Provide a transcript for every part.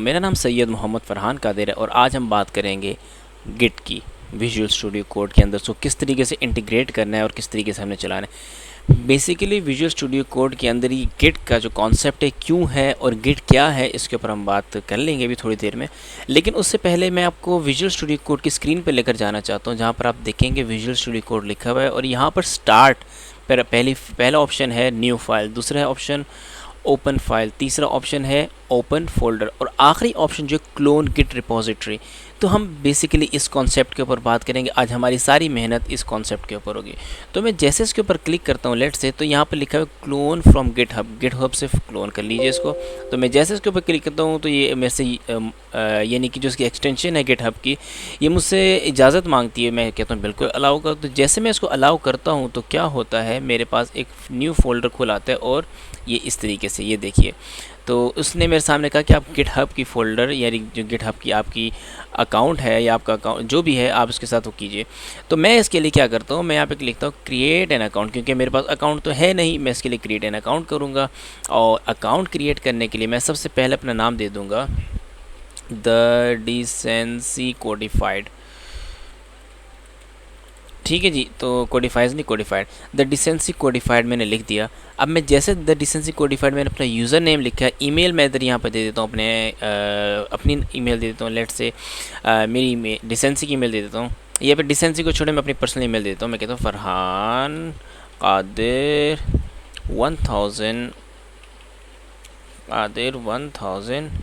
मेरा नाम सैयद मोहम्मद फ़रहान कादिर है और आज हम बात करेंगे गिट की। विजुअल स्टूडियो कोड के अंदर उसको किस तरीके से इंटीग्रेट करना है और किस तरीके से हमने चलाना है। बेसिकली विजुअल स्टूडियो कोड के अंदर ही गिट का जो कॉन्सेप्ट है क्यों है और गिट क्या है, इसके ऊपर हम बात कर लेंगे अभी थोड़ी देर में। लेकिन उससे पहले मैं आपको विजुअल स्टूडियो कोड की स्क्रीन पर लेकर जाना चाहता हूँ, जहाँ पर आप देखेंगे विजुअल स्टूडियो कोड लिखा हुआ है और यहाँ पर स्टार्ट पर पहला ऑप्शन है न्यू फाइल, दूसरा ऑप्शन ओपन फाइल, तीसरा ऑप्शन है ओपन फोल्डर और आखिरी ऑप्शन जो क्लोन गिट रिपोजिटरी। तो हम बेसिकली इस कॉन्सेप्ट के ऊपर बात करेंगे। आज हमारी सारी मेहनत इस कॉन्सेप्ट के ऊपर होगी। तो मैं जैसे इसके ऊपर क्लिक करता हूँ लेट से, तो यहाँ पर लिखा है क्लोन फ्रॉम गिट हब से क्लोन कर लीजिए इसको। तो मैं जैसे इसके ऊपर क्लिक करता हूँ तो ये मेरे से यानी कि जो इसकी एक्सटेंशन है गिट हब की, ये मुझसे इजाज़त मांगती है। मैं कहता हूँ बिल्कुल अलाउ कर। तो जैसे मैं इसको अलाउ करता हूँ तो क्या होता है, मेरे पास एक न्यू फोल्डर खुल आता है और ये इस तरीके से, ये देखिए। तो उसने मेरे सामने कहा कि आप गिटहब की फ़ोल्डर यानी जो गिटहब की आपकी अकाउंट है या आपका अकाउंट जो भी है आप उसके साथ वो कीजिए। तो मैं इसके लिए क्या करता हूँ, मैं यहाँ पे लिखता हूँ क्रिएट एन अकाउंट, क्योंकि मेरे पास अकाउंट तो है नहीं। मैं इसके लिए क्रिएट एन अकाउंट करूँगा और अकाउंट क्रिएट करने के लिए मैं सबसे पहले अपना नाम दे दूँगा द डिसेंसी कोडिफाइड। ठीक है जी, तो कोडिफाइज नहीं कोडिफाइड, द डिसेंसी कोडिफाइड मैंने लिख दिया। अब मैं जैसे द डिसेंसी कोडिफाइड मैंने अपना यूज़र नेम लिखा है, ईमेल मैं इधर यहाँ पर दे देता हूँ अपनी ईमेल दे देता हूँ। लेट से मेरी डिसेंसी की ईमेल दे देता हूँ। यहाँ पे डिसेंसी को छोड़े मैं अपनी पर्सनल ईमेल दे देता हूँ। मैं कहता हूँ फरहान कादिर 1000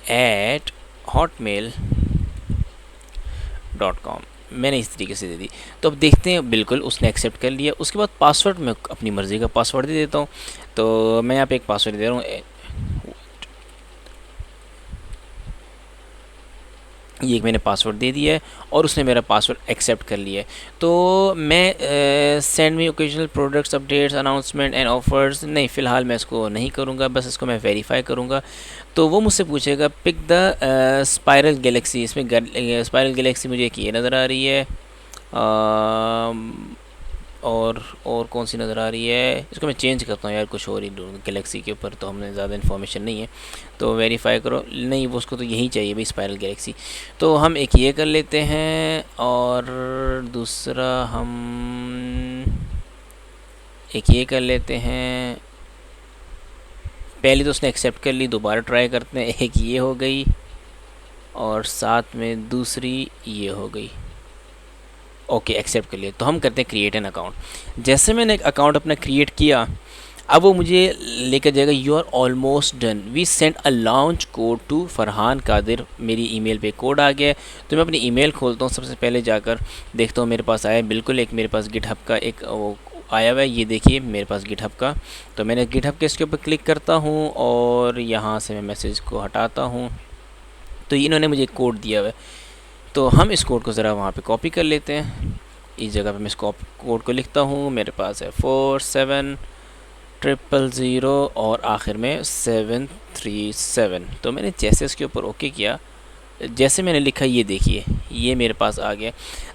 एट hotmail.com। मैंने इस तरीके से दे दी। तो अब देखते हैं, बिल्कुल उसने एक्सेप्ट कर लिया। उसके बाद पासवर्ड मैं अपनी मर्ज़ी का पासवर्ड दे देता हूँ। तो मैं यहाँ पे एक पासवर्ड दे रहा हूँ, ये एक मैंने पासवर्ड दे दिया है और उसने मेरा पासवर्ड एक्सेप्ट कर लिया है। तो मैं send me occasional products updates announcement and offers, नहीं फ़िलहाल मैं इसको नहीं करूँगा, बस इसको मैं वेरीफाई करूँगा। तो वो मुझसे पूछेगा पिक द स्पाइरल गैलेक्सी। इसमें स्पाइरल गैलेक्सी मुझे एक ये नज़र आ रही है और कौन सी नज़र आ रही है, इसको मैं चेंज करता हूँ यार, कुछ और ही गैलेक्सी के ऊपर तो हमने ज़्यादा इन्फॉर्मेशन नहीं है। तो वेरीफाई करो, नहीं वो उसको तो यही चाहिए भाई स्पाइरल गैलेक्सी। तो हम एक ये कर लेते हैं और दूसरा हम एक ये कर लेते हैं। पहले तो उसने एक्सेप्ट कर ली, दोबारा ट्राई करते हैं। एक ये हो गई और साथ में दूसरी ये हो गई। ओके एक्सेप्ट कर लिया। तो हम करते हैं क्रिएट एन अकाउंट। जैसे मैंने एक अकाउंट अपना क्रिएट किया, अब वो मुझे लेकर जाएगा you are almost done, we send a launch code to Farhan Qadir. मेरी ईमेल पे कोड आ गया है। तो मैं अपनी ईमेल खोलता हूँ, सबसे पहले जाकर देखता हूँ मेरे पास आया बिल्कुल एक, मेरे पास गिटहब का एक वो आया हुआ है, ये देखिए मेरे पास गिटहब का। तो मैंने गिटहब के इसके ऊपर क्लिक करता हूँ और यहाँ से मैं मैसेज को हटाता हूँ। तो इन्होंने मुझे कोड दिया हुआ है, तो हम इस कोड को ज़रा वहाँ पे कॉपी कर लेते हैं। इस जगह पे मैं इस कोड को लिखता हूँ। मेरे पास है 4700 और आखिर में 737। तो मैंने जैसे इसके ऊपर ओके किया, जैसे मैंने लिखा ये देखिए ये मेरे पास आ गया।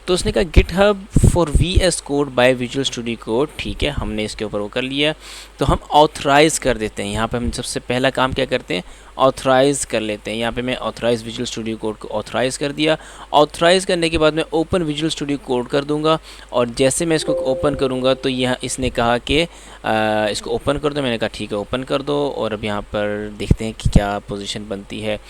तो उसने कहा GitHub for VS code by Visual Studio Code. ठीक है, हमने इसके ऊपर वो कर लिया। तो हम ऑथराइज़ कर देते हैं। यहाँ पे हम सबसे पहला काम क्या करते हैं, ऑथराइज़ कर लेते हैं। यहाँ पे मैं ऑथराइज़ विजुअल स्टूडियो कोड को ऑथराइज़ कर दिया। ऑथराइज़ करने के बाद मैं ओपन विजुअल स्टूडियो कोड कर दूंगा और जैसे मैं इसको ओपन करूँगा तो यहाँ इसने कहा कि इसको ओपन कर दो। मैंने कहा ठीक है ओपन कर दो। और अब यहाँ पर देखते हैं कि क्या पोजीशन बनती है।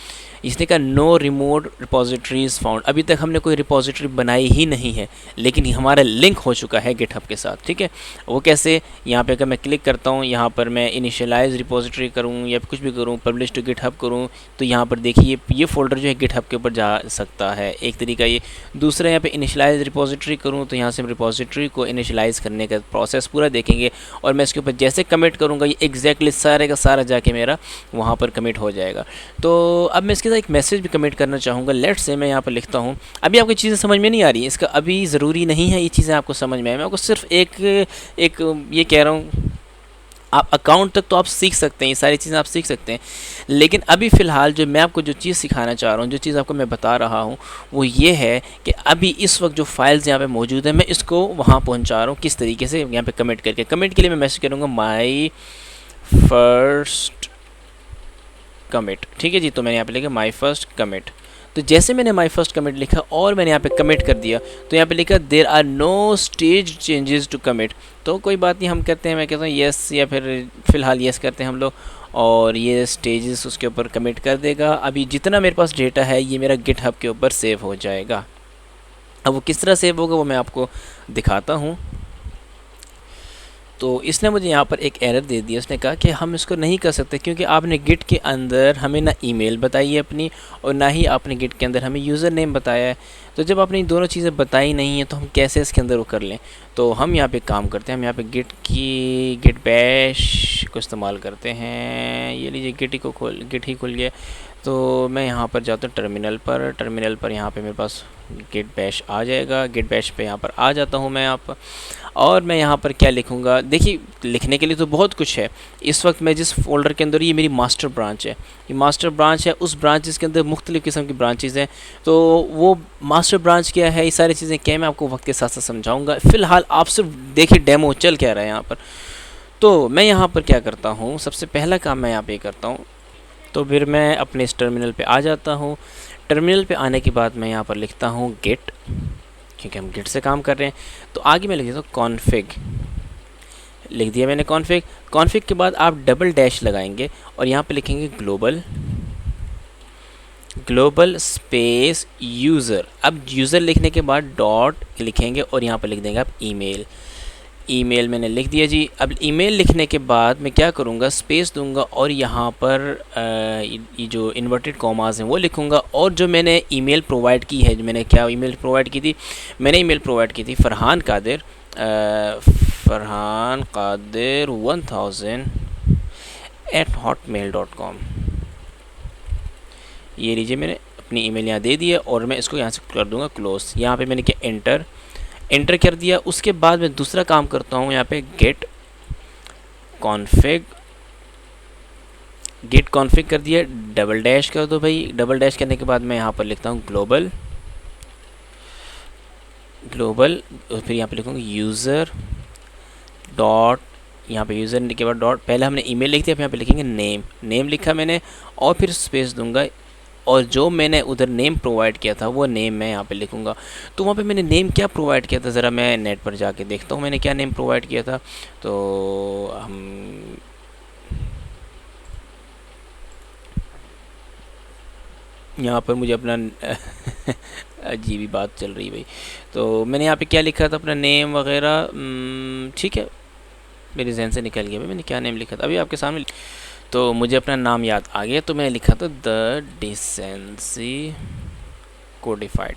इसने कहा नो रिमोट रिपोजिटरीज फाउंड। अभी तक हमने कोई रिपोजिटरी बनाई ही नहीं है, लेकिन हमारा लिंक हो चुका है गिटहब के साथ। ठीक है, वो कैसे, यहाँ पे अगर मैं क्लिक करता हूँ, यहाँ पर मैं इनिशियलाइज रिपोजिटरी करूँ या कुछ भी करूँ, पब्लिश टू गिटहब करूँ, तो यहाँ पर देखिए ये फ़ोल्डर जो है गिटहब के ऊपर जा सकता है, एक तरीका ये। दूसरा यहाँ पे इनिशियलाइज रिपोजिटरी करूँ तो यहाँ से रिपोजिटरी को इनिशियलाइज करने का प्रोसेस पूरा देखेंगे और मैं इसके ऊपर जैसे कमिट करूँगा ये एग्जैक्टली सारे का सारा जाके मेरा वहाँ पर कमिट हो जाएगा। तो अब मैं इसके साथ एक मैसेज भी कमिट करना चाहूँगा। लेट से मैं यहाँ पर लिखता हूँ, अभी आपको चीज़ें समझ में नहीं आ रही, इसका अभी ज़रूरी नहीं है ये चीज़ें आपको समझ में आए। मैं आपको सिर्फ एक ये कह रहा हूँ, आप अकाउंट तक तो आप सीख सकते हैं, ये सारी चीज़ें आप सीख सकते हैं, लेकिन अभी फ़िलहाल जो मैं आपको जो चीज़ सिखाना चाह रहा हूँ, जो चीज़ आपको मैं बता रहा हूँ, वो ये है कि अभी इस वक्त जो फाइल्स यहाँ पे मौजूद है मैं इसको वहाँ पहुँचा रहा हूँ किस तरीके से, यहाँ पे कमेंट करके। कमेंट के लिए मैं मैसेज करूँगा माई फर्स्ट कमिट, ठीक है जी। तो मैंने यहाँ पे लिखा माई फर्स्ट कमिट। तो जैसे मैंने माई फर्स्ट कमिट लिखा और मैंने यहाँ पे कमिट कर दिया, तो यहाँ पे लिखा there are no stage changes to commit. तो कोई बात नहीं, हम कहते हैं, मैं कहता हूँ येस, या फिर फ़िलहाल येस करते हैं हम लोग, और ये स्टेजेस उसके ऊपर कमिट कर देगा। अभी जितना मेरे पास डेटा है ये मेरा गिटहब के ऊपर सेव हो जाएगा। अब वो किस तरह सेव होगा वो मैं आपको दिखाता हूँ। तो इसने मुझे यहाँ पर एक एरर दे दिया, उसने कहा कि हम इसको नहीं कर सकते क्योंकि आपने गिट के अंदर हमें ना ईमेल बताई है अपनी, और ना ही आपने गिट के अंदर हमें यूज़र नेम बताया है। तो जब आपने दोनों चीज़ें बताई नहीं है तो हम कैसे इसके अंदर वो कर लें। तो हम यहाँ पे काम करते हैं, हम यहाँ पे गिट बैश को इस्तेमाल करते हैं। ये लीजिए गिट ही खुल गया। तो मैं यहाँ पर जाता हूँ टर्मिनल पर यहाँ पे मेरे पास गिट बैश आ जाएगा। गिट बैश पे यहाँ पर आ जाता हूँ मैं आप, और मैं यहाँ पर क्या लिखूँगा। देखिए लिखने के लिए तो बहुत कुछ है। इस वक्त मैं जिस फोल्डर के अंदर, ये मेरी मास्टर ब्रांच है, ये मास्टर ब्रांच है, उस ब्रांचेस के अंदर मुख्तलिफ़ किस्म की ब्रांचेज़ हैं। तो वो मास्टर ब्रांच क्या है, ये सारी चीज़ें क्या है, मैं आपको वक्त के साथ साथ समझाऊँगा। फ़िलहाल आप सिर्फ देखिए डेमो चल क्या रहा है यहाँ पर। तो मैं यहाँ पर क्या करता हूँ, सबसे पहला काम मैं यहाँ पे करता हूँ, तो फिर मैं अपने इस टर्मिनल पे आ जाता हूँ। टर्मिनल पे आने के बाद मैं यहाँ पर लिखता हूँ गिट, क्योंकि हम गिट से काम कर रहे हैं। तो आगे मैं लिख देता हूँ कॉन्फ़िग, लिख दिया मैंने कॉन्फ़िग। कॉन्फ़िग के बाद आप डबल डैश लगाएंगे और यहाँ पे लिखेंगे ग्लोबल स्पेस यूज़र। अब यूज़र लिखने के बाद डॉट लिखेंगे और यहाँ पर लिख देंगे आप ईमेल मैंने लिख दिया जी। अब ईमेल लिखने के बाद मैं क्या करूँगा, स्पेस दूंगा और यहाँ पर ये जो इन्वर्टेड कॉमास हैं वो लिखूँगा। और जो मैंने ईमेल प्रोवाइड की है, जो मैंने क्या ईमेल प्रोवाइड की थी, मैंने ईमेल प्रोवाइड की थी फरहान कादिर 1000@hotmail.com। ये लीजिए मैंने अपनी ईमेल यहाँ दे दी है और मैं इसको यहाँ से कर दूँगा क्लोज। यहाँ पे मैंने क्या एंटर कर दिया। उसके बाद मैं दूसरा काम करता हूँ, यहाँ पे गेट कॉन्फ़िग कर दिया, डबल डैश कर दो भाई। डबल डैश करने के बाद मैं यहाँ पर लिखता हूँ ग्लोबल, फिर यहाँ पे लिखूँगा यूज़र डॉट, यहाँ पे यूज़र के बाद डॉट, पहले हमने ईमेल लिख दिया, फिर यहाँ पे लिखेंगे नेम लिखा मैंने, और फिर स्पेस दूंगा, और जो मैंने उधर नेम प्रोवाइड किया था वो नेम मैं यहाँ पे लिखूँगा। तो वहाँ पे मैंने नेम क्या प्रोवाइड किया था, ज़रा मैं नेट पर जाके देखता हूँ मैंने क्या नेम प्रोवाइड किया था। तो हम यहाँ पर मुझे अपना अजीब ही बात चल रही भाई। तो मैंने यहाँ पे क्या लिखा था, अपना नेम वगैरह, ठीक है, मेरे जहन से निकल गया भाई मैंने क्या नेम लिखा था, अभी आपके सामने। तो मुझे अपना नाम याद आ गया, तो मैंने लिखा था द डिसेंसी कोडिफाइड।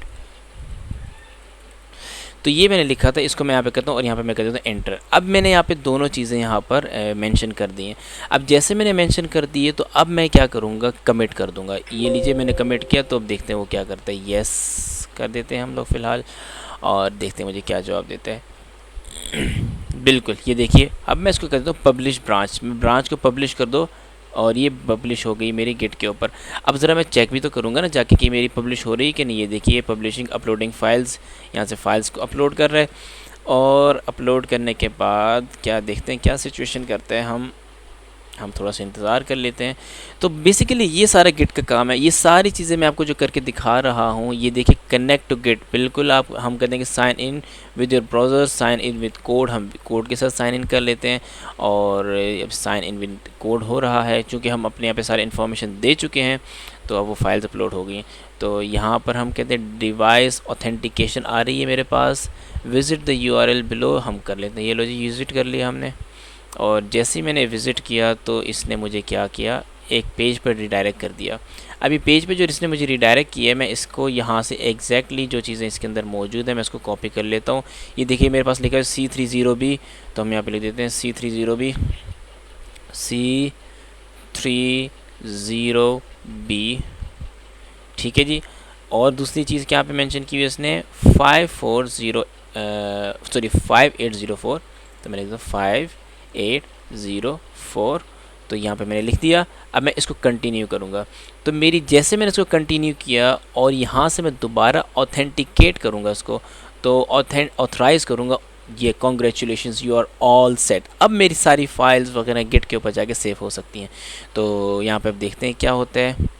तो ये मैंने लिखा था, इसको मैं यहाँ पे करता हूँ और यहाँ पे मैं कर देता हूँ एंटर। अब मैंने यहाँ पे दोनों चीज़ें यहाँ पर मेंशन कर दी हैं। अब जैसे मैंने मेंशन कर दी है तो अब मैं क्या करूँगा, कमिट कर दूँगा। ये लीजिए मैंने कमिट किया, तो अब देखते हैं वो क्या करता है। येस कर देते हैं हम लोग फ़िलहाल, और देखते हैं मुझे क्या जवाब देता है। बिल्कुल, ये देखिए अब मैं इसको कर देता हूँ पब्लिश ब्रांच, ब्रांच को पब्लिश कर दो, और ये पब्लिश हो गई मेरी गिट के ऊपर। अब ज़रा मैं चेक भी तो करूँगा ना जाके कि मेरी पब्लिश हो रही है कि नहीं। ये देखिए पब्लिशिंग अपलोडिंग फाइल्स, यहाँ से फाइल्स को अपलोड कर रहा है, और अपलोड करने के बाद क्या देखते हैं क्या सिचुएशन करते हैं। हम थोड़ा सा इंतज़ार कर लेते हैं। तो बेसिकली ये सारा गिट का काम है। ये सारी चीज़ें मैं आपको जो करके दिखा रहा हूँ, ये देखिए कनेक्ट टू गिट, बिल्कुल हम कर देंगे sign in with your browser, sign in with code, हम कोड के साथ साइन इन कर लेते हैं। और अब साइन इन विद कोड हो रहा है, चूँकि हम अपने यहाँ पे सारे इन्फॉर्मेशन दे चुके हैं, तो अब वो फाइल्स अपलोड हो गई। तो यहाँ पर हम कहते हैं डिवाइस ऑथेंटिकेशन आ रही है मेरे पास, विज़िट द URL बिलो, हम कर लेते हैं। ये लो जी विज़िट कर लिया हमने, और जैसे ही मैंने विज़िट किया तो इसने मुझे क्या किया, एक पेज पर रिडायरेक्ट कर दिया। अभी पेज पे जो इसने मुझे रिडायरेक्ट किया है, मैं इसको यहाँ से एग्जैक्टली जो चीज़ें इसके अंदर मौजूद है मैं इसको कॉपी कर लेता हूँ। ये देखिए मेरे पास लिखा है C30B, तो हम यहाँ पे लिख देते हैं C30B, ठीक है जी। और दूसरी चीज़ क्या पे मेंशन की हुई है इसने, 5804, तो मैंने लिख दिया 5804, तो यहाँ पे मैंने लिख दिया। अब मैं इसको कंटिन्यू करूँगा, तो मेरी जैसे मैंने इसको कंटिन्यू किया और यहाँ से मैं दोबारा ऑथेंटिकेट करूँगा इसको, तो ऑथराइज़ करूँगा, ये congratulations, you are all set. अब मेरी सारी फाइल्स वगैरह गिट के ऊपर जाके सेव हो सकती हैं। तो यहाँ पे अब देखते हैं क्या होता है।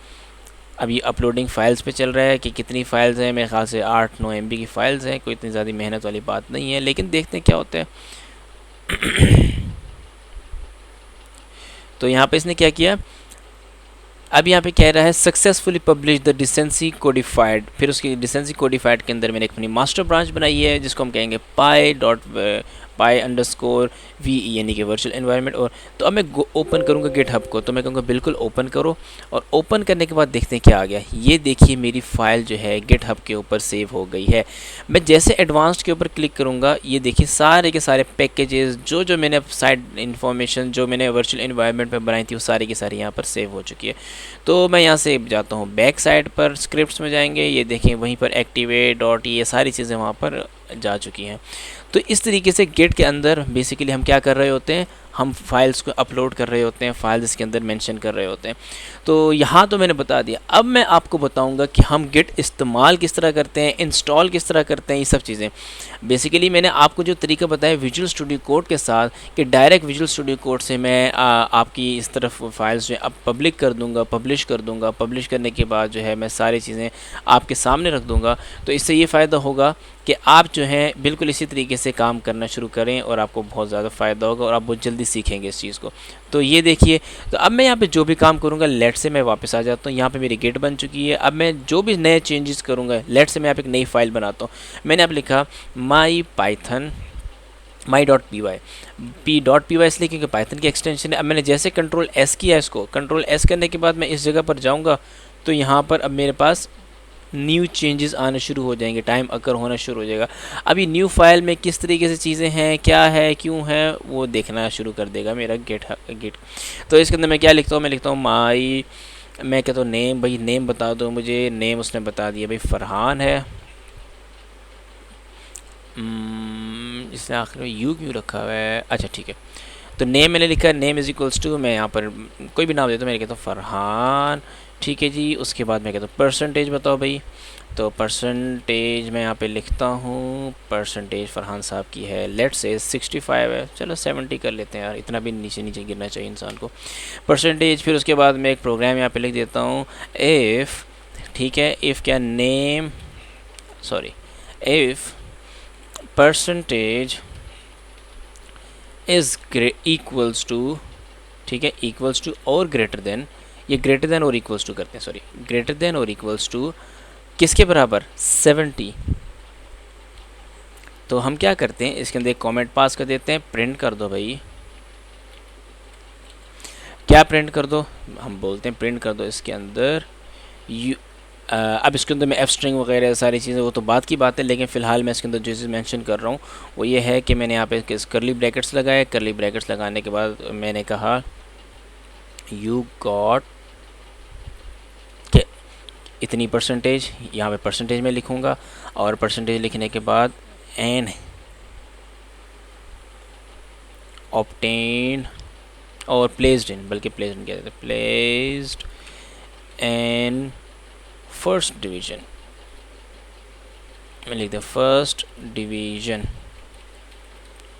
अब ये अपलोडिंग फ़ाइल्स पे चल रहा है कि कितनी फ़ाइल्स हैं। मेरे ख्याल से 8-9 MB की फ़ाइल्स हैं, कोई इतनी ज़्यादा मेहनत वाली बात नहीं है, लेकिन देखते हैं क्या होता है। तो यहाँ पे इसने क्या किया, अब यहाँ पे कह रहा है successfully publish the decency codified. फिर उसकी डिसेंसी कोडिफाइड के अंदर मैंने एक अपनी मास्टर ब्रांच बनाई है जिसको हम कहेंगे पाई यानी कि वर्चुअल एनवायरनमेंट। और तो अब मैं ओपन करूँगा गिटहब को, तो मैं कहूँगा बिल्कुल ओपन करो। और ओपन करने के बाद देखते हैं क्या आ गया। ये देखिए मेरी फाइल जो है गिटहब के ऊपर सेव हो गई है। मैं जैसे एडवांस्ड के ऊपर क्लिक करूँगा, ये देखिए सारे के सारे पैकेजेस जो मैंने साइड इन्फॉर्मेशन जो मैंने वर्चुअल एनवायरनमेंट पर बनाई थी वो सारी की सारी यहाँ पर सेव हो चुकी है। तो मैं यहाँ से जाता हूँ बैक साइड पर, स्क्रिप्ट्स में जाएंगे, ये देखें वहीं पर एक्टिवेट डॉट ये सारी चीज़ें वहाँ पर जा चुकी हैं। तो इस तरीके से गिट के अंदर बेसिकली हम क्या कर रहे होते हैं, हम फाइल्स को अपलोड कर रहे होते हैं, फाइल्स इसके अंदर मेंशन कर रहे होते हैं। तो यहाँ तो मैंने बता दिया। अब मैं आपको बताऊँगा कि हम गिट इस्तेमाल किस तरह करते हैं, इंस्टॉल किस तरह करते हैं, ये सब चीज़ें। बेसिकली मैंने आपको जो तरीका बताया विजुअल स्टूडियो कोड के साथ कि डायरेक्ट विजुअल स्टूडियो कोड से मैं आपकी इस तरफ फाइल्स जो है अब पब्लिक कर दूँगा, पब्लिश कर दूँगा। पब्लिश करने के बाद जो है मैं सारी चीज़ें आपके सामने रख दूँगा। तो इससे ये फ़ायदा होगा कि आप जो हैं बिल्कुल इसी तरीके से काम करना शुरू करें और आपको बहुत ज़्यादा फ़ायदा होगा और आप बहुत जल्दी सीखेंगे इस चीज़ को। तो ये देखिए, तो अब मैं यहाँ पे जो भी काम करूँगा, लेट से मैं वापस आ जाता हूँ। यहाँ पे मेरी गिट बन चुकी है। अब मैं जो भी नए चेंजेस करूँगा, लेट से मैं यहाँ पे एक नई फाइल बनाता हूँ। मैंने अब लिखा माई पाइथन my.py इसलिए क्योंकि पाइथन की एक्सटेंशन है। अब मैंने जैसे कंट्रोल एस किया, इसको कंट्रोल एस करने के बाद मैं इस जगह पर जाऊँगा तो यहाँ पर अब मेरे पास न्यू चेंजेस आना शुरू हो जाएंगे, टाइम अकर होना शुरू हो जाएगा। अभी न्यू फाइल में किस तरीके से चीज़ें हैं, क्या है, क्यों है, वो देखना शुरू कर देगा मेरा गिट। तो इसके अंदर मैं क्या लिखता हूँ, मैं लिखता हूँ मैं कहता हूँ नेम, भाई नेम बता दो मुझे। नेम उसने बता दिया भाई फरहान है। इसने आखिर में यू क्यों रखा हुआ है, अच्छा ठीक है। तो नेम मैंने लिखा है, नेम इज़ इक्वल्स टू, मैं यहाँ पर कोई भी नाम देता हूँ, मैं कहता हूँ फरहान, ठीक है जी। उसके बाद मैं कहता हूँ परसेंटेज बताओ भाई। तो परसेंटेज मैं यहाँ पे लिखता हूँ, परसेंटेज फरहान साहब की है, लेट्स से 65 है, चलो 70 कर लेते हैं यार, इतना भी नीचे नीचे गिरना चाहिए इंसान को। परसेंटेज, फिर उसके बाद मैं एक प्रोग्राम यहाँ पे लिख देता हूँ, इफ़, ठीक है, इफ़ क्या name, sorry, if percentage is equals to, ठीक है, इक्वल्स टू और ग्रेटर देन, ये ग्रेटर देन और इक्वल्स टू करते हैं, सॉरी, ग्रेटर देन और इक्वल्स टू किसके बराबर, 70। तो हम क्या करते हैं, इसके अंदर एक कमेंट पास कर देते हैं, प्रिंट कर दो भाई। क्या प्रिंट कर दो, हम बोलते हैं प्रिंट कर दो इसके अंदर अब इसके अंदर मैं एफ स्ट्रिंग वगैरह सारी चीज़ें वो तो बात की बात है, लेकिन फ़िलहाल मैं इसके अंदर जो चीज़ मेंशन कर रहा हूँ वो ये है कि मैंने यहाँ पे करली ब्रैकेट्स लगाए। करली ब्रैकेट्स लगाने के बाद मैंने कहा यू गॉट के इतनी परसेंटेज, यहाँ पे परसेंटेज में लिखूँगा और परसेंटेज लिखने के बाद एन ऑब्टेन और प्लेस्ड इन, बल्कि प्लेस्ड इन क्या कहते हैं, प्लेस्ड एन फर्स्ट डिवीज़न, मैं लिख दिया फर्स्ट डिवीज़न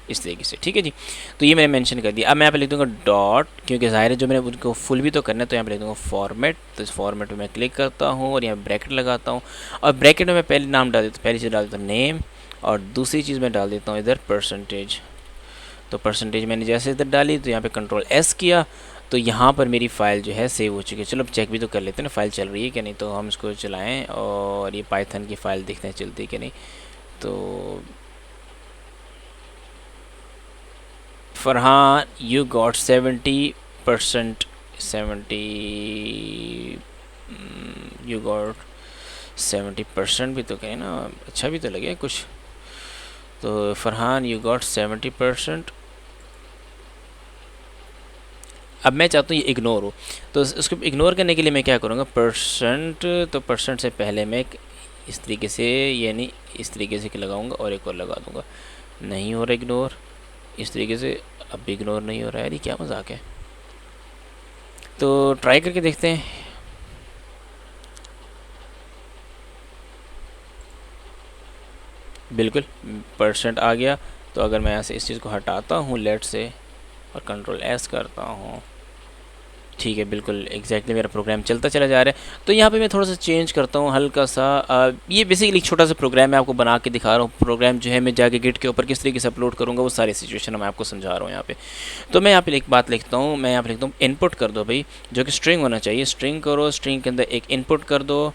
इस तरीके से, ठीक है जी। तो ये मैंने मेंशन कर दिया। अब मैं यहाँ पे लिख दूँगा डॉट, क्योंकि ज़ाहिर है जो मैंने उनको फुल भी तो करना है, तो यहाँ पे लिख दूँगा फॉर्मेट। तो इस फॉर्मेट में मैं क्लिक करता हूँ और यहाँ ब्रैकेट लगाता हूँ और ब्रैकेट में मैं पहले नाम डाल देता हूँ, पहली चीज़ डाल देता हूँ नेम और दूसरी चीज़ मैं डाल देता हूँ इधर परसेंटेज। तो परसेंटेज मैंने जैसे इधर डाली तो यहाँ पे कंट्रोल एस किया तो यहाँ पर मेरी फ़ाइल जो है सेव हो चुकी है। चलो अब चेक भी तो कर लेते हैं ना फ़ाइल चल रही है कि नहीं। तो हम इसको चलाएं और ये पाइथन की फ़ाइल देखते हैं चलती है कि नहीं। तो Farhan you got 70%, 70 you got 70% भी तो कहें ना, अच्छा भी तो लगे कुछ। तो फरहान यू गॉट 70%। अब मैं चाहता हूँ ये इग्नोर हो, तो इसको इग्नोर करने के लिए मैं क्या करूँगा, परसेंट, तो परसेंट से पहले मैं इस तरीके से यानी इस तरीके से लगाऊंगा और एक और लगा दूंगा। नहीं हो रहा इग्नोर इस तरीके से, अब भी इग्नोर नहीं हो रहा है, ये क्या मजाक है। तो ट्राई करके देखते हैं। बिल्कुल परसेंट आ गया, तो अगर मैं यहाँ से इस चीज़ को हटाता हूँ लेट से और कंट्रोल एस करता हूँ, ठीक है, बिल्कुल एग्जैक्टली मेरा प्रोग्राम चलता चला जा रहा है। तो यहाँ पे मैं थोड़ा सा चेंज करता हूँ हल्का सा। ये बेसिकली एक छोटा सा प्रोग्राम मैं आपको बना के दिखा रहा हूँ। प्रोग्राम जो है मैं जाके गिट के ऊपर किस तरीके से अपलोड करूँगा वो सारी सिचुएशन मैं आपको समझा रहा हूँ यहाँ पे। तो मैं यहाँ पे एक बात लिखता हूँ, मैं यहाँ पे लिखता हूँ इनपुट कर दो भाई, जो कि स्ट्रिंग होना चाहिए। स्ट्रिंग करो, स्ट्रिंग के अंदर एक इनपुट कर दो।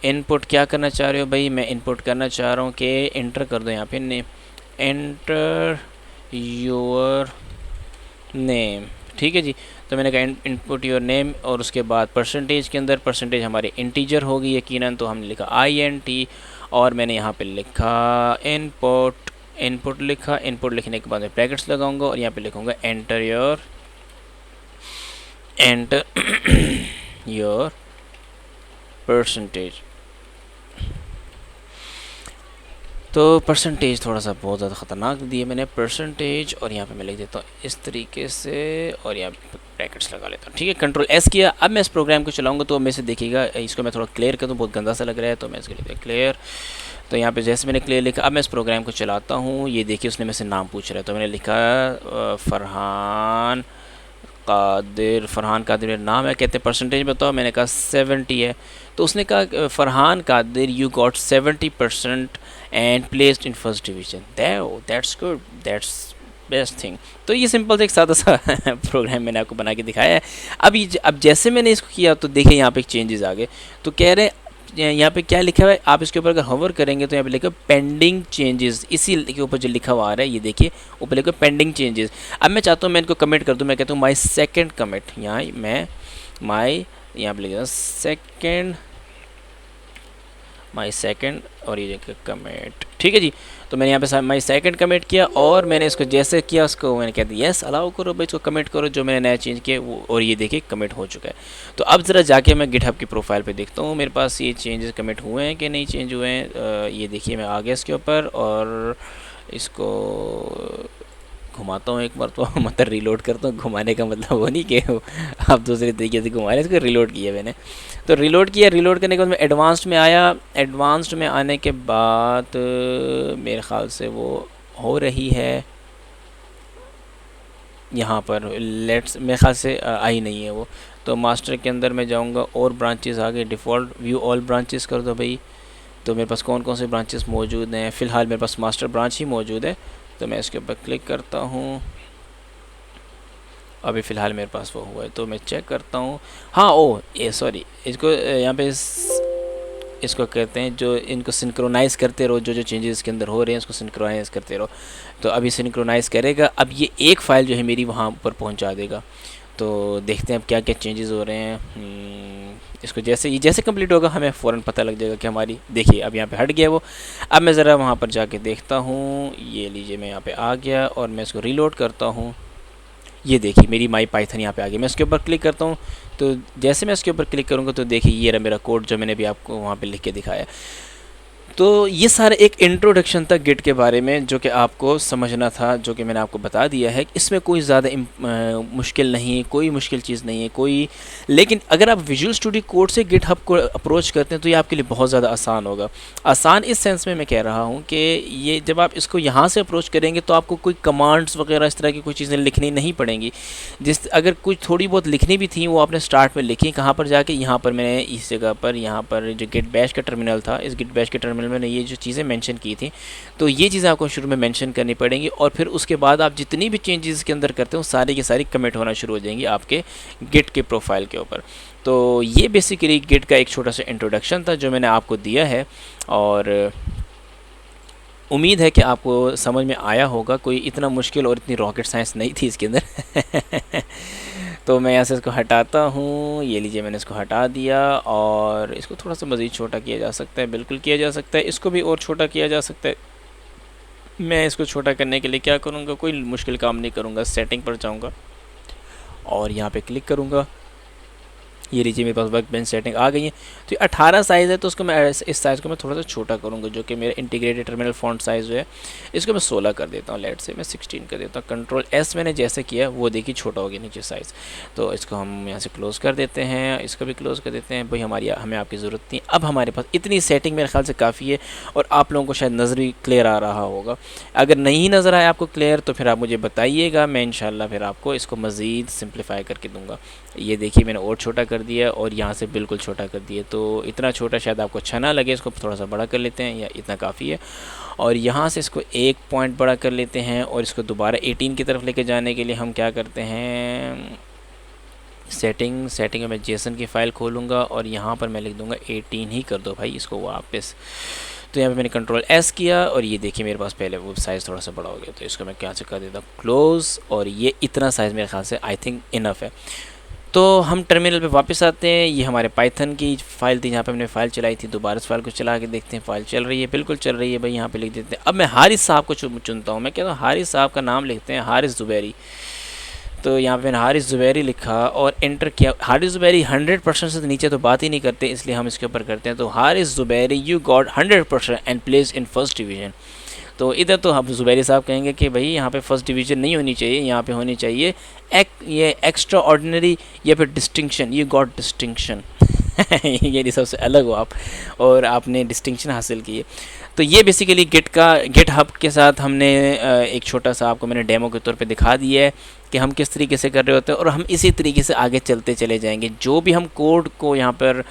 इनपुट क्या करना चाह रहे हो भाई? मैं इनपुट करना चाह रहा हूँ कि एंटर कर दो यहाँ पे नेम, एंटर योर नेम, ठीक है जी। तो मैंने कहा इनपुट योर नेम, और उसके बाद परसेंटेज के अंदर परसेंटेज हमारे इंटीजर होगी यकीनन, तो हमने लिखा INT, और मैंने यहाँ पे लिखा इनपुट। इनपुट लिखा, इनपुट लिखने के बाद मैं ब्रैकेट्स लगाऊंगा और यहाँ पे लिखूंगा एंटर योर परसेंटेज। तो परसेंटेज थोड़ा सा बहुत ज़्यादा ख़तरनाक दिए मैंने परसेंटेज, और यहाँ पे मैं लिख देता हूँ इस तरीके से, और यहाँ पे ब्रैकेट्स लगा लेता हूँ, ठीक है। कंट्रोल एस किया। अब मैं इस प्रोग्राम को चलाऊंगा तो मैं से देखिएगा, इसको मैं थोड़ा क्लियर कर दूँ, बहुत गंदा सा लग रहा है, तो मैं इसके लिए क्लियर। तो यहाँ पे जैसे मैंने क्लियर लिखा, अब मैं इस प्रोग्राम को चलाता हूँ। ये देखिए उसने मेरे से नाम पूछ रहा है, तो मैंने लिखा फरहान कादिर। फ़रहान कादिर मेरा नाम है। कहते हैं परसेंटेज बताओ, मैंने कहा 70 है। तो उसने कहा Farhan Qadir you got 70% and placed in first division. That's good, that's best thing. तो ये सिंपल से एक सादा सा प्रोग्राम मैंने आपको बना के दिखाया है। अब जैसे मैंने इसको किया तो देखिए यहाँ पे एक चेंजेस आ गए। तो कह रहे यहाँ पे क्या लिखा हुआ है, आप इसके ऊपर अगर होवर करेंगे तो यहाँ पे लिखा पेंडिंग चेंजेस, इसी के ऊपर जो लिखा हुआ आ रहा है ये देखिए ऊपर लिखा पेंडिंग चेंजेस। अब मैं चाहता हूँ मैं इनको कमिट कर दूँ, मैं कहता हूँ माई सेकेंड कमिट। यहाँ मैं यहाँ पे लिखा सेकेंड, माई सेकेंड, और ये कमिट, ठीक है जी। तो मैंने यहाँ पे माई सेकंड कमिट किया, और मैंने इसको जैसे किया उसको मैंने कह दिया यस अलाउ करो भाई, इसको कमिट करो जो मैंने नया चेंज किया वो, और ये देखिए कमिट हो चुका है। तो अब ज़रा जाके मैं गिटहब की प्रोफाइल पे देखता हूँ मेरे पास ये चेंजेस कमिट हुए हैं कि नहीं चेंज हुए हैं। ये देखिए मैं आ गया इसके ऊपर, और इसको घुमाता हूँ एक बार, तो मतलब रिलोड करता हूँ। घुमाने का मतलब वो नहीं कि आप दूसरे तरीके से घुमा रहे हैं, इसको रिलोड किया मैंने। तो रिलोड किया, रिलोड करने के बाद मैं एडवांस्ड में आया। एडवांस्ड में आने के बाद मेरे ख़्याल से वो हो रही है यहाँ पर लेट्स, मेरे ख्याल से आई नहीं है वो। तो मास्टर के अंदर मैं जाऊँगा और ब्रांचेस आगे डिफ़ॉल्ट व्यू ऑल ब्रांचेस कर दो भाई। तो मेरे पास कौन कौन से ब्रांचेस मौजूद हैं? फ़िलहाल मेरे पास मास्टर ब्रांच ही मौजूद है, तो मैं इसके ऊपर क्लिक करता हूँ। अभी फ़िलहाल मेरे पास वो हुआ है, तो मैं चेक करता हूँ। हाँ ओ ये सॉरी, इसको यहाँ पे इसको कहते हैं जो इनको सिंक्रोनाइज़ करते रहो, जो जो चेंजेस इसके अंदर हो रहे हैं उसको सिंक्रोनाइज़ करते रहो। तो अभी सिंक्रोनाइज़ करेगा, अब ये एक फ़ाइल जो है मेरी वहाँ पर पहुँचा देगा। तो देखते हैं अब क्या क्या चेंजेस हो रहे हैं। इसको जैसे कंप्लीट होगा हमें फ़ौरन पता लग जाएगा कि हमारी, देखिए अब यहाँ पे हट गया वो। अब मैं ज़रा वहाँ पर जाके देखता हूँ। ये लीजिए मैं यहाँ पे आ गया और मैं इसको रीलोड करता हूँ। ये देखिए मेरी माई पाइथन यहाँ पे आ गई। मैं इसके ऊपर क्लिक करता हूँ, तो जैसे मैं इसके ऊपर क्लिक करूँगा तो देखिए ये रहा मेरा कोड जो मैंने भी आपको वहाँ पे लिख के दिखाया। तो ये सारा एक इंट्रोडक्शन था गिट के बारे में जो कि आपको समझना था, जो कि मैंने आपको बता दिया है। इसमें कोई ज़्यादा मुश्किल नहीं है, कोई मुश्किल चीज़ नहीं है कोई। लेकिन अगर आप विजुअल स्टूडियो कोड से गिट हब को अप्रोच करते हैं तो ये आपके लिए बहुत ज़्यादा आसान होगा। आसान इस सेंस में मैं कह रहा हूँ कि ये जब आप इसको यहाँ से अप्रोच करेंगे तो आपको कोई कमांड्स वगैरह इस तरह की कोई चीज़ें लिखनी नहीं पड़ेंगी। अगर कुछ थोड़ी बहुत लिखनी भी थी वो आपने स्टार्ट में लिखी, कहाँ पर जाके, यहाँ पर मैंने इस जगह पर, यहाँ पर जो गिट बैश का टर्मिनल था, इस गिट बैश के टर्मिनल मैंने ये जो चीज़ें मेंशन की थी, तो ये चीज़ें आपको शुरू में मेंशन करनी पड़ेंगी। और फिर उसके बाद आप जितनी भी चेंजेस के अंदर करते हो सारी की सारी कमिट होना शुरू हो जाएंगी आपके गिट के प्रोफाइल के ऊपर। तो ये बेसिकली गिट का एक छोटा सा इंट्रोडक्शन था जो मैंने आपको दिया है, और उम्मीद है कि आपको समझ में आया होगा। कोई इतना मुश्किल और इतनी रॉकेट साइंस नहीं थी इसके अंदर। तो मैं यहाँ से इसको हटाता हूँ। ये लीजिए मैंने इसको हटा दिया, और इसको थोड़ा सा मज़ीद छोटा किया जा सकता है, बिल्कुल किया जा सकता है। इसको भी और छोटा किया जा सकता है। मैं इसको छोटा करने के लिए क्या करूँगा, कोई मुश्किल काम नहीं करूँगा। सेटिंग पर जाऊँगा और यहाँ पे क्लिक करूँगा। ये लीजिए मेरे पास वर्क बेंच सेटिंग आ गई है। तो ये 18 साइज़ है, तो उसको मैं इस साइज़ को मैं थोड़ा सा छोटा करूँगा, जो कि मेरा इंटीग्रेटेड टर्मिनल फॉन्ट साइज़ जो है इसको मैं 16 कर देता हूँ। लेट से मैं 16 कर देता हूँ। कंट्रोल एस मैंने जैसे किया वो देखिए छोटा हो गया नीचे साइज़। तो इसको हम यहाँ से क्लोज़ कर देते हैं, इसको भी क्लोज़ कर देते हैं। भाई हमें आपकी ज़रूरत नहीं। अब हमारे पास इतनी सेटिंग मेरे ख्याल से काफ़ी है और आप लोगों को शायद नज़र ही क्लियर आ रहा होगा। अगर नहीं नज़र आया आपको क्लियर तो फिर आप मुझे बताइएगा, मैं इंशाल्लाह फिर आपको इसको मज़ीद सिंप्लीफाई करके दूँगा। ये देखिए मैंने और छोटा कर दिया और यहाँ से बिल्कुल छोटा कर दिया। तो इतना छोटा शायद आपको अच्छा ना लगे, इसको थोड़ा सा बड़ा कर लेते हैं, या इतना काफ़ी है। और यहाँ से इसको एक पॉइंट बड़ा कर लेते हैं और इसको दोबारा 18 की तरफ लेके जाने के लिए हम क्या करते हैं, सेटिंग में मैं जेसन की फ़ाइल खोलूँगा और यहाँ पर मैं लिख दूँगा 18 ही कर दो भाई इसको वापस। तो यहाँ पे मैंने कंट्रोल एस किया और ये देखिए मेरे पास पहले वो साइज़ थोड़ा सा बड़ा हो गया। तो इसको मैं क्या से कर देता हूँ क्लोज़, और ये इतना साइज़ मेरे ख्याल से आई थिंक इनफ है। तो हम टर्मिनल पे वापस आते हैं। ये हमारे पाइथन की फ़ाइल थी, जहाँ पे हमने फ़ाइल चलाई थी। दोबारा इस फाइल को चला के देखते हैं, फ़ाइल चल रही है, बिल्कुल चल रही है भाई। यहाँ पे लिख देते हैं। अब मैं हारिस साहब को चुनता हूँ। मैं कहता हूँ हारिस साहब का नाम लिखते हैं, हारिस ज़ुबैरी। तो यहाँ पे मैंने हारिस ज़ुबैरी लिखा और एंटर किया। हारिस ज़ुबैरी 100% से नीचे तो बात ही नहीं करते, इसलिए हम इसके ऊपर करते हैं। तो Haris Zubairi you got 100% and place in first division. तो इधर तो हम ज़ुबैरी साहब कहेंगे कि भाई यहाँ पे फर्स्ट डिवीज़न नहीं होनी चाहिए, यहाँ पे होनी चाहिए ये एक्स्ट्रा ऑर्डिनरी या फिर डिस्टिंक्शन, यू गॉट डिस्टिंक्शन। ये सबसे अलग हो आप और आपने डिस्टिंक्शन हासिल की है। तो ये बेसिकली गिट हब के साथ हमने एक छोटा सा आपको मैंने डेमो के तौर पे दिखा दिया है कि हम किस तरीके से कर रहे होते हैं, और हम इसी तरीके से आगे चलते चले जाएंगे। जो भी हम कोड को यहाँ पर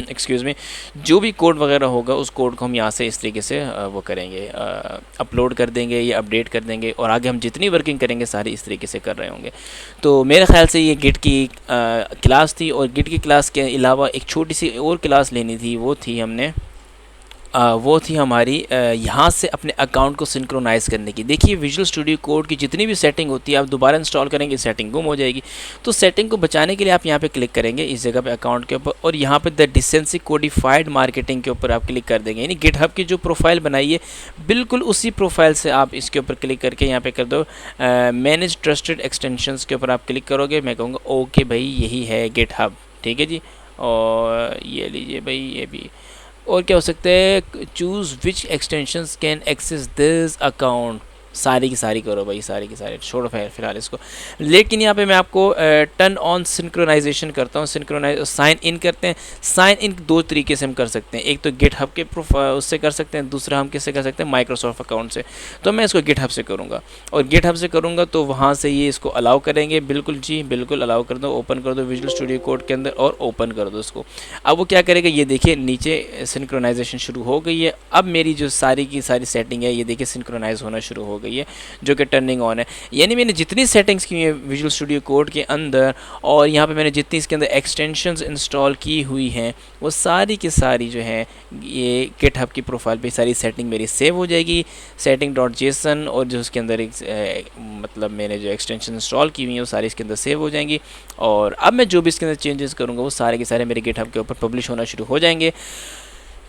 एक्सक्यूज़ मी, जो भी कोड वगैरह होगा उस कोड को हम यहाँ से इस तरीके से वो करेंगे, अपलोड कर देंगे या अपडेट कर देंगे, और आगे हम जितनी वर्किंग करेंगे सारी इस तरीके से कर रहे होंगे। तो मेरे ख्याल से ये गिट की क्लास थी, और गिट की क्लास के अलावा एक छोटी सी और क्लास लेनी थी, वो थी हमारी यहाँ से अपने अकाउंट को सिंक्रोनाइज़ करने की। देखिए विजुअल स्टूडियो कोड की जितनी भी सेटिंग होती है, आप दोबारा इंस्टॉल करेंगे सेटिंग गुम हो जाएगी। तो सेटिंग को बचाने के लिए आप यहाँ पे क्लिक करेंगे इस जगह पे अकाउंट के ऊपर, और यहाँ पे द डिसेंसी कोडिफाइड मार्केटिंग के ऊपर आप क्लिक कर देंगे। यानी गिटहब की जो प्रोफाइल बनाई है बिल्कुल उसी प्रोफाइल से आप इसके ऊपर क्लिक करके यहाँ पे कर दो मैनेज ट्रस्टेड एक्सटेंशंस के ऊपर आप क्लिक करोगे। मैं कहूँगा ओके भाई यही है गिटहब, ठीक है जी। और ये लीजिए भाई ये भी, और क्या हो सकता है, choose which extensions can access this account, सारी की सारी करो भाई, सारी की सारी छोड़ो फिलहाल इसको। लेकिन यहाँ पे मैं आपको टर्न ऑन सिंक्रोनाइजेशन करता हूँ। सिंक्रोनाइज साइन इन करते हैं। साइन इन दो तरीके से हम कर सकते हैं, एक तो गिटहब के उससे कर सकते हैं, दूसरा हम किससे कर सकते हैं, माइक्रोसॉफ्ट अकाउंट से। तो मैं इसको गिटहब से करूँगा, और गिटहब से करूँगा तो वहाँ से ये इसको अलाउ करेंगे। बिल्कुल जी बिल्कुल अलाउ कर दो, ओपन कर दो विजुअल स्टूडियो कोड के अंदर और ओपन कर दो इसको। अब वो क्या करेगा, ये देखिए नीचे सिंक्रोनाइजेशन शुरू हो गई है। अब मेरी जो सारी की सारी सेटिंग है ये देखिए सिंक्रोनाइज होना शुरू हो गई है, जो कि टर्निंग ऑन है। यानी मैंने जितनी सेटिंग्स की है विजुअल स्टूडियो कोड के अंदर, और यहाँ पे मैंने जितनी इसके अंदर एक्सटेंशंस इंस्टॉल की हुई हैं, वो सारी की सारी जो है ये गिटहब की प्रोफाइल पे सारी सेटिंग मेरी सेव हो जाएगी, setting.json, और जो उसके अंदर मतलब मैंने जो एक्सटेंशन इंस्टॉल की हुई है वो सारी इसके अंदर सेव हो जाएंगी। और अब मैं जो भी इसके अंदर चेंजेस करूँगा वो सारे के सारे मेरे गिटहब के ऊपर पब्लिश होना शुरू हो जाएंगे।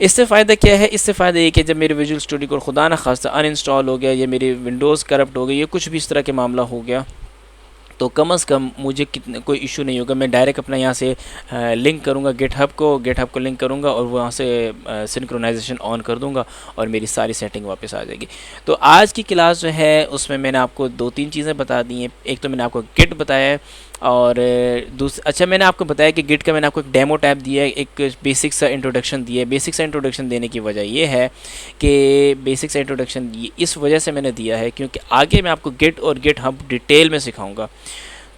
इससे फ़ायदा क्या है, इससे फ़ायदा ये कि जब मेरे विजुअल स्टूडियो कोड खुदा न खास्ता अनइंस्टॉल हो गया, या मेरी विंडोज़ करप्ट हो गई, या कुछ भी इस तरह के मामला हो गया, तो कम से कम मुझे कोई इशू नहीं होगा। मैं डायरेक्ट अपना यहाँ से लिंक करूँगा गिटहब को लिंक करूँगा और वहाँ से सिंक्रोनाइजेशन ऑन कर दूँगा और मेरी सारी सेटिंग वापस आ जाएगी। तो आज की क्लास जो है उसमें मैंने आपको 2-3 चीज़ें बता दी हैं। एक तो मैंने आपको गिट बताया है, और अच्छा मैंने आपको बताया कि गिट का मैंने आपको एक डेमो टैब दिया है, एक बेसिक सा इंट्रोडक्शन दिया है। बेसिक सा इंट्रोडक्शन देने की वजह ये है कि बेसिक सा इंट्रोडक्शन इस वजह से मैंने दिया है क्योंकि आगे मैं आपको गिट और गिटहब डिटेल में सिखाऊंगा।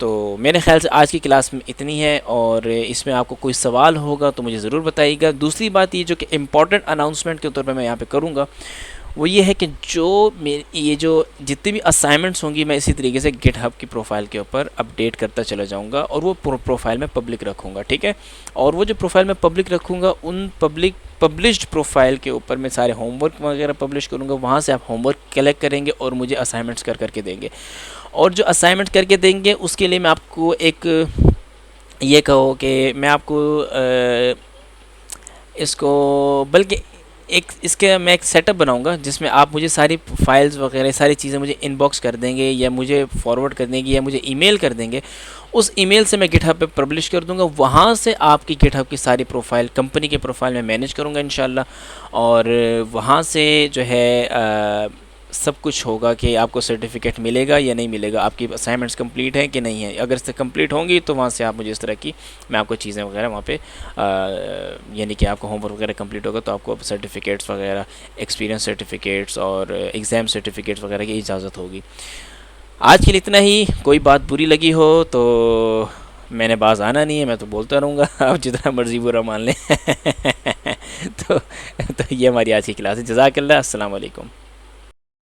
तो मेरे ख्याल से आज की क्लास में इतनी है, और इसमें आपको कोई सवाल होगा तो मुझे ज़रूर बताइएगा। दूसरी बात ये जो कि इम्पॉर्टेंट अनाउंसमेंट के तौर पर मैं यहाँ पे करूँगा वो ये है कि ये जो जितनी भी असाइनमेंट्स होंगी मैं इसी तरीके से गिटहब की प्रोफाइल के ऊपर अपडेट करता चला जाऊंगा, और वो प्रोफाइल में पब्लिक रखूँगा, ठीक है। और वो जो प्रोफाइल में पब्लिक रखूँगा उन पब्लिश्ड प्रोफाइल के ऊपर मैं सारे होमवर्क वगैरह पब्लिश करूँगा। वहाँ से आप होमवर्क कलेक्ट करेंगे और मुझे असाइनमेंट्स करके देंगे, और जो असाइनमेंट करके देंगे उसके लिए मैं आपको एक ये कहो कि मैं आपको इसको बल्कि एक इसके मैं एक सेटअप बनाऊंगा जिसमें आप मुझे सारी फाइल्स वगैरह सारी चीज़ें मुझे इनबॉक्स कर देंगे या मुझे फॉरवर्ड कर देंगे या मुझे ईमेल कर देंगे। उस ईमेल से मैं गिटहब पे पब्लिश कर दूंगा, वहाँ से आपकी गिटहब की सारी प्रोफाइल, कंपनी के प्रोफाइल में मैनेज करूँगा इंशाल्लाह। और वहाँ से जो है सब कुछ होगा कि आपको सर्टिफिकेट मिलेगा या नहीं मिलेगा, आपकी असाइनमेंट्स कंप्लीट हैं कि नहीं है। अगर से कंप्लीट होंगी तो वहाँ से आप मुझे इस तरह की मैं आपको चीज़ें वगैरह वहाँ पे यानी कि आपका होमवर्क वगैरह कंप्लीट होगा तो आपको सर्टिफिकेट्स वगैरह, एक्सपीरियंस सर्टिफिकेट्स और एग्ज़ाम सर्टिफिकेट्स वगैरह की इजाज़त होगी। आज के लिए इतना ही। कोई बात बुरी लगी हो तो मैंने बाज आना नहीं है, मैं तो बोलता रहूँगा, आप जितना मर्ज़ी बुरा मान लें। तो ये हमारी आज की क्लास है। जज़ाकल्लाह। अस्सलाम वालेकुम।